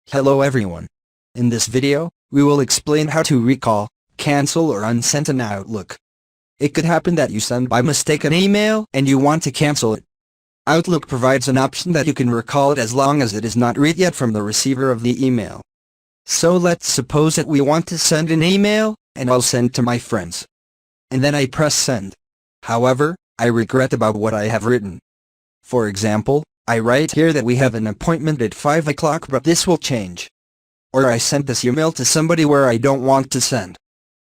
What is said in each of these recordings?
Hello everyone. In this video, we will explain how to recall, cancel or unsend an Outlook. It could happen that you send by mistake an email and you want to cancel it. Outlook provides an option that you can recall it as long as it is not read yet from the receiver of the email. So let's suppose that we want to send an email, and I'll send to my friends. And then I press send. However, I regret about what I have written. For example, I write here that we have an appointment at 5 o'clock but this will change. Or I sent this email to somebody where I don't want to send.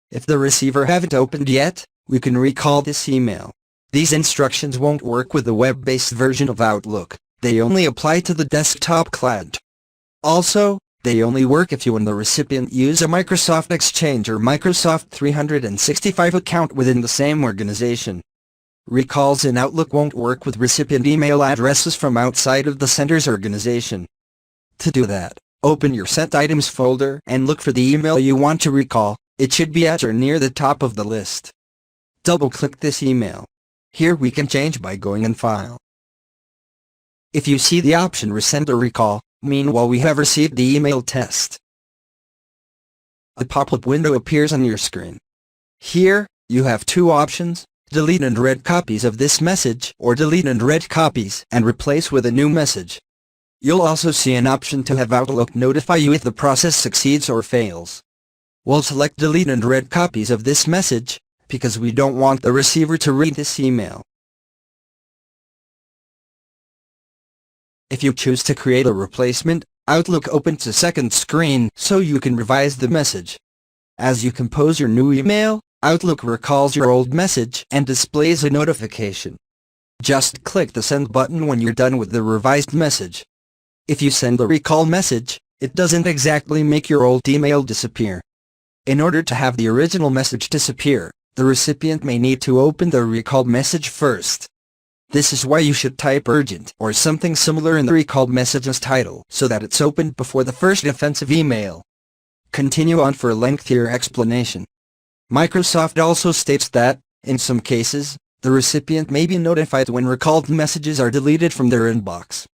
If the receiver haven't opened yet, we can recall this email. These instructions won't work with the web-based version of Outlook, they only apply to the desktop client. Also, they only work if you and the recipient use a Microsoft Exchange or Microsoft 365 account within the same organization. Recalls in Outlook won't work with recipient email addresses from outside of the sender's organization. To do that, open your Sent Items folder and look for the email you want to recall. It should be at or near the top of the list. Double-click this email. Here we can change by going in File. If you see the option Resend or Recall, meanwhile we have received the email test. A pop-up window appears on your screen. Here, you have two options. Delete and read copies of this message or delete and read copies and replace with a new message. You'll also see an option to have Outlook notify you if the process succeeds or fails. We'll select delete and read copies of this message, because we don't want the receiver to read this email. If you choose to create a replacement, Outlook opens a second screen so you can revise the message. As you compose your new email, Outlook recalls your old message and displays a notification. Just click the send button when you're done with the revised message. If you send the recall message, it doesn't exactly make your old email disappear. In order to have the original message disappear, the recipient may need to open the recalled message first. This is why you should type urgent or something similar in the recalled message's title so that it's opened before the first offensive email. Continue on for a lengthier explanation. Microsoft also states that, in some cases, the recipient may be notified when recalled messages are deleted from their inbox.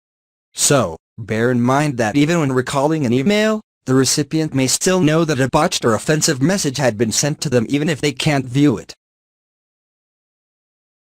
So, bear in mind that even when recalling an email, the recipient may still know that a botched or offensive message had been sent to them even if they can't view it.